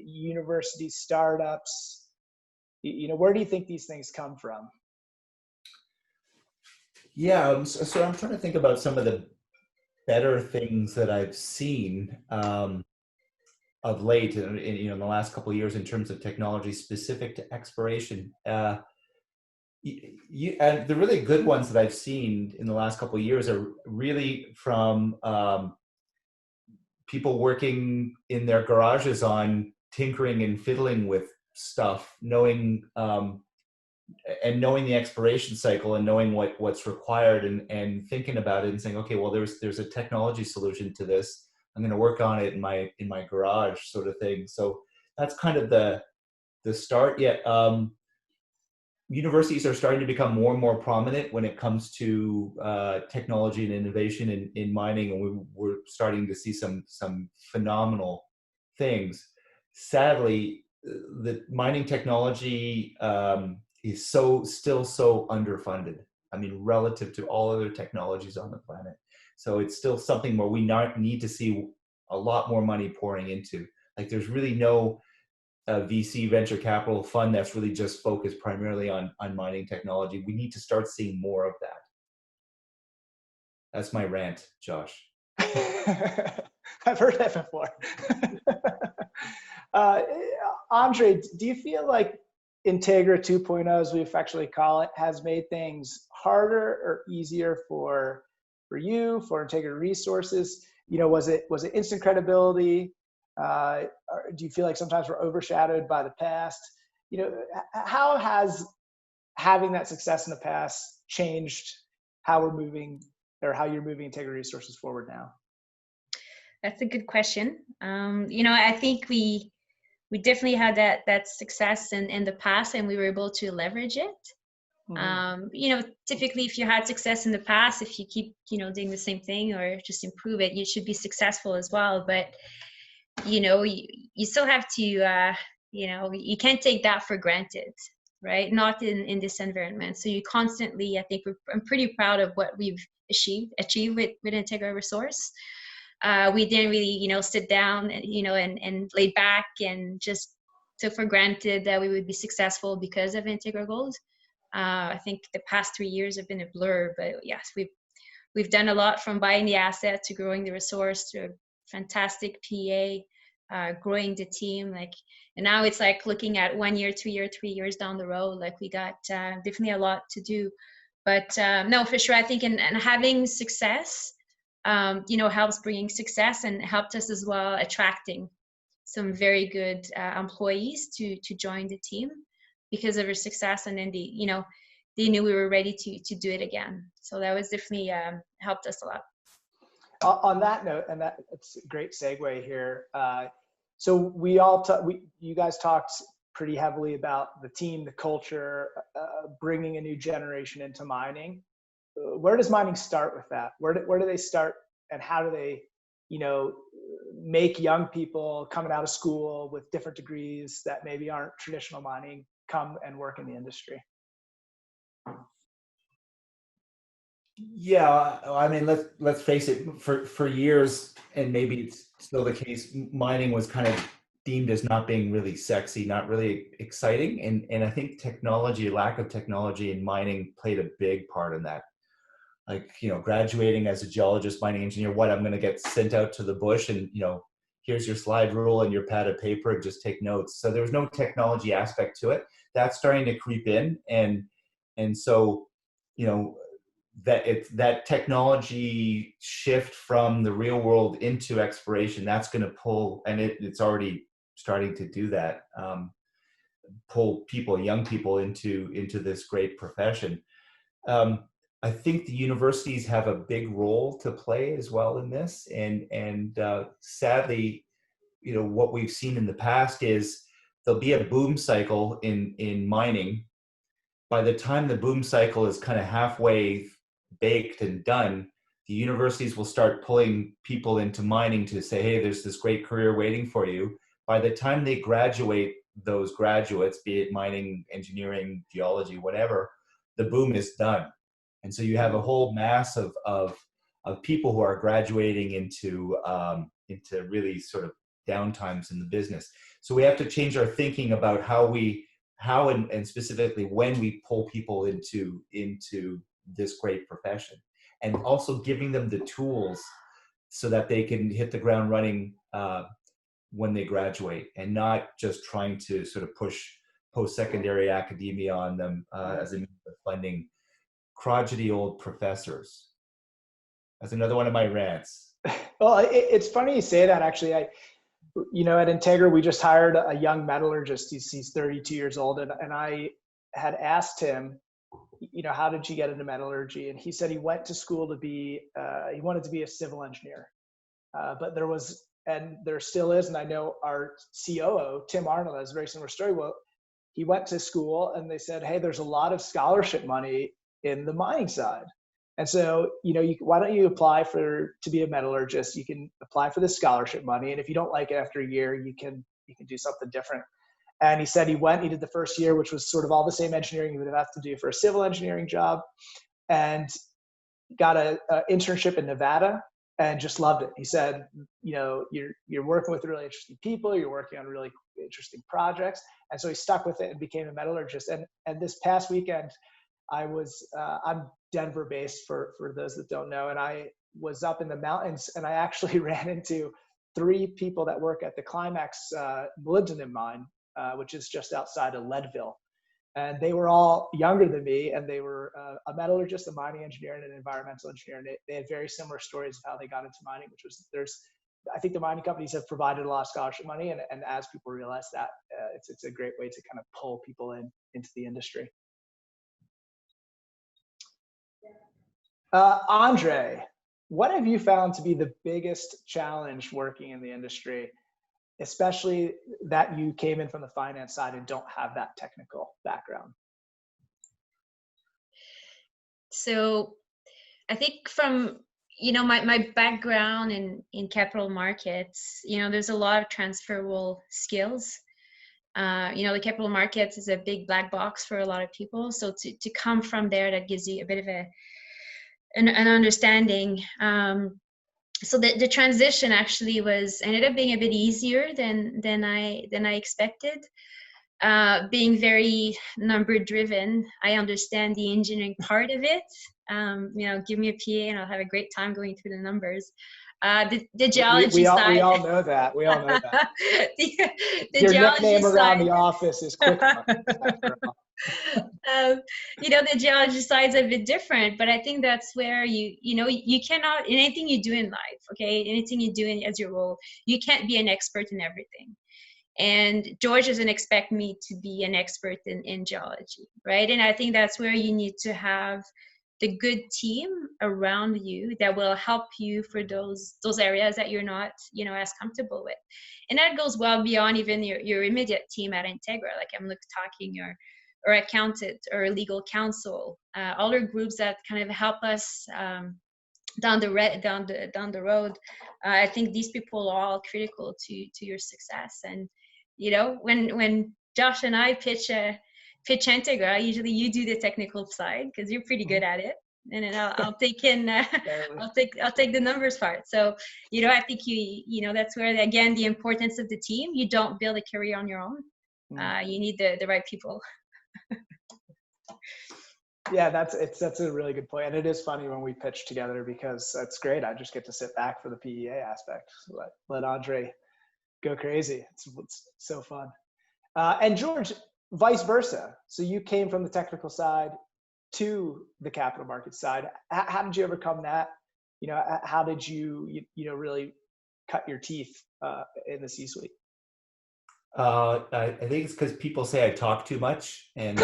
Universities, startups. Where do you think these things come from? Yeah, so I'm trying to think about some of the better things that I've seen of late, in the last couple of years in terms of technology specific to exploration. And the really good ones that I've seen in the last couple of years are really from people working in their garages on tinkering and fiddling with stuff, knowing the exploration cycle and knowing what's required and thinking about it and saying, okay, well, there's a technology solution to this. I'm going to work on it in my garage, sort of thing. So that's kind of the start. Yet universities are starting to become more and more prominent when it comes to technology and innovation in mining, and we're starting to see some phenomenal things. Sadly, the mining technology is still so underfunded. I mean, relative to all other technologies on the planet. So it's still something where we need to see a lot more money pouring into. Like, there's really no VC venture capital fund that's really just focused primarily on mining technology. We need to start seeing more of that. That's my rant, Josh. I've heard that before. Andree, do you feel like Integra 2.0, as we affectionately call it, has made things harder or easier for you, for Integra Resources? Was it instant credibility? Or do you feel like sometimes we're overshadowed by the past? How has having that success in the past changed how we're moving, or how you're moving Integra Resources forward now? That's a good question. I think we definitely had that success in the past, and we were able to leverage it. Mm-hmm. Typically, if you had success in the past, if you keep, doing the same thing or just improve it, you should be successful as well. But, you still have to, you can't take that for granted, right? Not in this environment. So you constantly, I think I'm pretty proud of what we've achieved with Integra Resource. We didn't really, sit down, and laid back and just took for granted that we would be successful because of Integra Gold. I think the past 3 years have been a blur, but yes, we've done a lot, from buying the asset to growing the resource to a fantastic PEA, growing the team. And now it's like looking at 1 year, 2 year, 3 years down the road. We got definitely a lot to do. But no, for sure, I think in having success, helps bringing success, and helped us as well attracting some very good employees to join the team because of our success. And then they knew we were ready to do it again. So that was definitely helped us a lot. On that note, and that's a great segue here. So you guys talked pretty heavily about the team, the culture, bringing a new generation into mining. Where does mining start with that? Where do they start, and how do they, make young people coming out of school with different degrees that maybe aren't traditional mining come and work in the industry? Yeah, I mean, let's face it. For years, and maybe it's still the case, mining was kind of deemed as not being really sexy, not really exciting, and I think lack of technology in mining played a big part in that. Graduating as a geologist, mining engineer, I'm going to get sent out to the bush, and here's your slide rule and your pad of paper, and just take notes. So there was no technology aspect to it. That's starting to creep in, and so that technology shift from the real world into exploration, that's going to pull, and it's already starting to do that, pull young people into this great profession. I think the universities have a big role to play as well in this, and sadly, what we've seen in the past is there'll be a boom cycle in mining. By the time the boom cycle is kind of halfway baked and done, the universities will start pulling people into mining to say, hey, there's this great career waiting for you. By the time they graduate, those graduates, be it mining, engineering, geology, whatever, the boom is done. And so you have a whole mass of people who are graduating into really sort of downtimes in the business. So we have to change our thinking about how and specifically when we pull people into this great profession, and also giving them the tools so that they can hit the ground running when they graduate, and not just trying to sort of push post-secondary academia on them as a means of funding crotchety old professors. That's another one of my rants. Well, it's funny you say that, actually. At Integra, we just hired a young metallurgist. He's 32 years old. And I had asked him, how did you get into metallurgy? And he said he went to school to he wanted to be a civil engineer. But there still is, and I know our COO, Tim Arnold, has a very similar story. Well, he went to school and they said, hey, there's a lot of scholarship money in the mining side. And so, why don't you apply to be a metallurgist? You can apply for the scholarship money. And if you don't like it after a year, you can do something different. And he said he did the first year, which was sort of all the same engineering you would have to do for a civil engineering job, and got an internship in Nevada and just loved it. He said, you're working with really interesting people, you're working on really interesting projects. And so he stuck with it and became a metallurgist. And this past weekend, I'm Denver based for those that don't know. And I was up in the mountains and I actually ran into 3 people that work at the Climax molybdenum mine, which is just outside of Leadville. And they were all younger than me, and they were a metallurgist, a mining engineer, and an environmental engineer. And they had very similar stories of how they got into mining, which was I think the mining companies have provided a lot of scholarship money. And as people realize that, it's a great way to kind of pull people into the industry. Andree, what have you found to be the biggest challenge working in the industry, especially that you came in from the finance side and don't have that technical background? So I think from, my background in capital markets, there's a lot of transferable skills. The capital markets is a big black box for a lot of people. So to come from there, that gives you a bit of an understanding. So the transition actually ended up being a bit easier than I expected. Being very number driven, I understand the engineering part of it. Give me a PA and I'll have a great time going through the numbers. The geology side. We all know that. We all know that. Your nickname around side. The office is Quick. The geology side is a bit different, but I think that's where you cannot, in anything you do in life, okay, anything you do as your role, you can't be an expert in everything. And George doesn't expect me to be an expert in geology, right? And I think that's where you need to have the good team around you that will help you for those areas that you're not, as comfortable with. And that goes well beyond even your immediate team at Integra. Like I'm talking or accountant or legal counsel, other groups that kind of help us down the road. I think these people are all critical to your success. And when Josh and I pitch Integra, usually you do the technical side because you're pretty good at it, and then I'll take in I'll take the numbers part. So I think that's where again the importance of the team. You don't build a career on your own. You need the right people. Yeah, that's a really good point. And it is funny when we pitch together because that's great. I just get to sit back for the PEA aspect. Let Andree go crazy. It's so fun. And George, vice versa. So you came from the technical side to the capital market side. How did you overcome that? How did you really cut your teeth in the C-suite? I think it's because people say I talk too much, and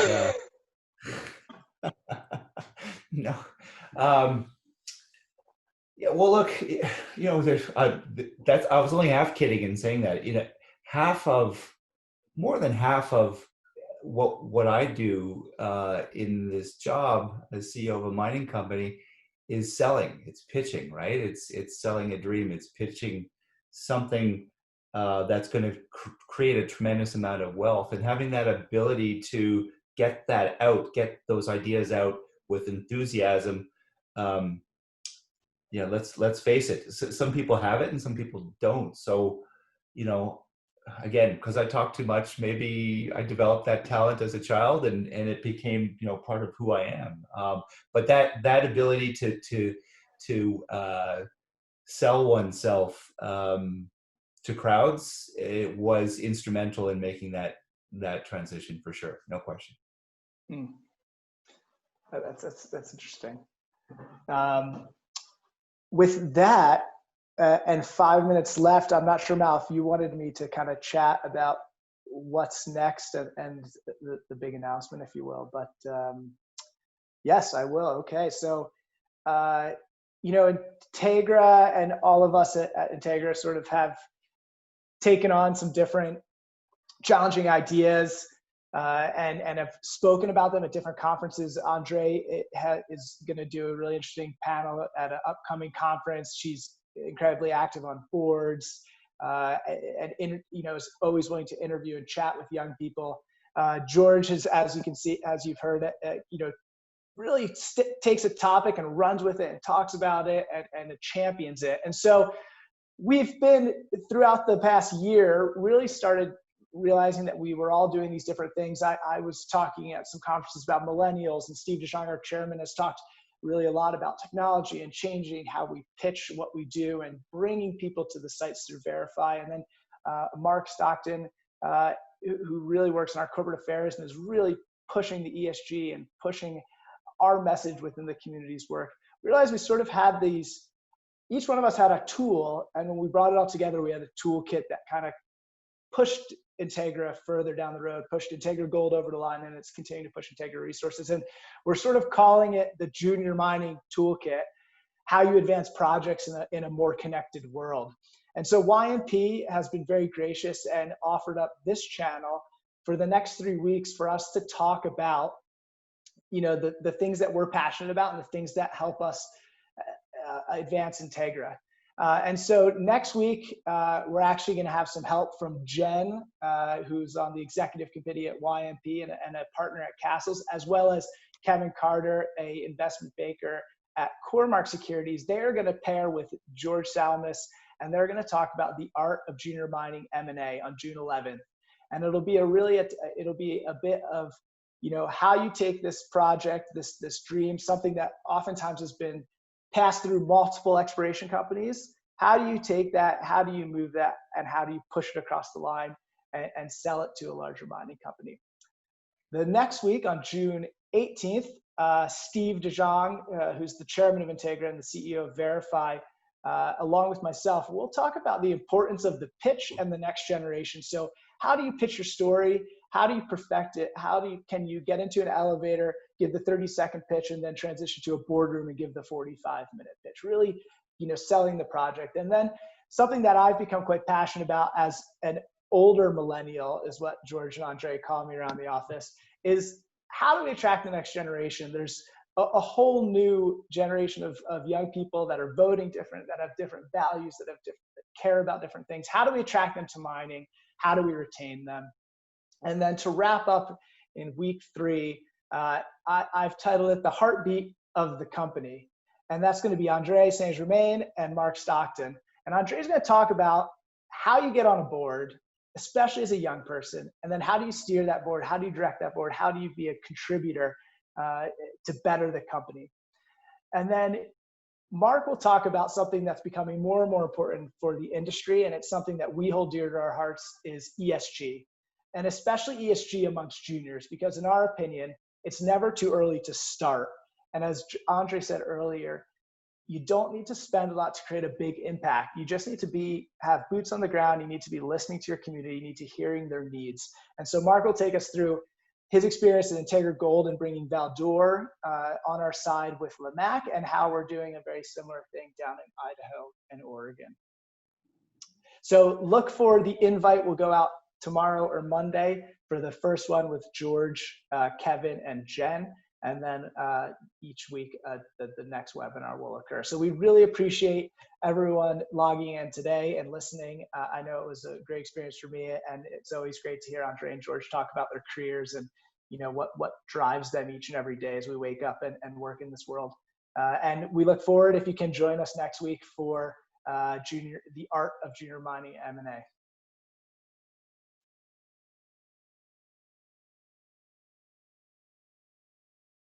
no. Yeah. Well, look. That's. I was only half kidding in saying that. More than half of what I do in this job as CEO of a mining company is selling, it's pitching, right? It's selling a dream, it's pitching something that's going to create a tremendous amount of wealth, and having that ability to get that out, get those ideas out with enthusiasm. Yeah, let's face it. Some people have it and some people don't. So, you know, again, because I talk too much, maybe I developed that talent as a child, and it became, you know, part of who I am. But that ability to sell oneself to crowds, it was instrumental in making that transition for sure, no question. Mm. That's interesting. With that, and 5 minutes left, I'm not sure, Mal, if you wanted me to kind of chat about what's next and the big announcement, if you will. But yes, I will. Okay, so you know, Integra and all of us at Integra sort of have taken on some different challenging ideas and have spoken about them at different conferences. Andree is going to do a really interesting panel at an upcoming conference. She's incredibly active on boards and you know, is always willing to interview and chat with young people. George is, as you can see, as you've heard, you know, really takes a topic and runs with it and talks about it and champions it. And so we've been, throughout the past year, really started realizing that we were all doing these different things. I was talking at some conferences about millennials, and Steve DeJong, our chairman, has talked really a lot about technology and changing how we pitch what we do and bringing people to the sites through Verify. And then Mark Stockton, who really works in our corporate affairs and is really pushing the ESG and pushing our message within the community's work. We realized we sort of had these, each one of us had a tool, and when we brought it all together, we had a toolkit that kind of pushed Integra further down the road, pushed Integra Gold over the line, and it's continuing to push Integra Resources. And we're sort of calling it the Junior Mining Toolkit, how you advance projects in a more connected world. And so YMP has been very gracious and offered up this channel for the next 3 weeks for us to talk about, you know, the things that we're passionate about and the things that help us advance Integra. And so next week, we're actually going to have some help from Jen, who's on the executive committee at YMP and a partner at Castles, as well as Kevin Carter, a investment banker at Cormark Securities. They're going to pair with George Salamis, and they're going to talk about the art of junior mining M&A on June 11th. And it'll be it'll be a bit of, you know, how you take this project, this dream, something that oftentimes has been passed through multiple exploration companies. How do you take that? How do you move that? And how do you push it across the line and sell it to a larger mining company? The next week on June 18th, Steve DeJong, who's the chairman of Integra and the CEO of Verify, along with myself, we'll talk about the importance of the pitch and the next generation. So how do you pitch your story? How do you perfect it? Can you get into an elevator, give the 30-second pitch, and then transition to a boardroom and give the 45-minute pitch? Really, you know, selling the project. And then something that I've become quite passionate about as an older millennial, is what George and Andree call me around the office, is how do we attract the next generation? There's a whole new generation of young people that are voting different, that have different values, that care about different things. How do we attract them to mining? How do we retain them? And then to wrap up in week 3, I've titled it The Heartbeat of the Company. And that's going to be Andree St-Germain and Mark Stockton. And Andree's going to talk about how you get on a board, especially as a young person, and then how do you steer that board? How do you direct that board? How do you be a contributor to better the company? And then Mark will talk about something that's becoming more and more important for the industry, and it's something that we hold dear to our hearts, is ESG. And especially ESG amongst juniors, because in our opinion, it's never too early to start. And as Andree said earlier, you don't need to spend a lot to create a big impact. You just need to have boots on the ground. You need to be listening to your community. You need to hearing their needs. And so Mark will take us through his experience at Integra Gold and bringing Val-d'Or on our side with Lamac, and how we're doing a very similar thing down in Idaho and Oregon. So look for the invite. Will go out tomorrow or Monday for the first one with George, Kevin, and Jen. And then each week, the next webinar will occur. So we really appreciate everyone logging in today and listening. I know it was a great experience for me, and it's always great to hear Andree and George talk about their careers and what drives them each and every day as we wake up and work in this world. And we look forward if you can join us next week for the art of junior mining M&A.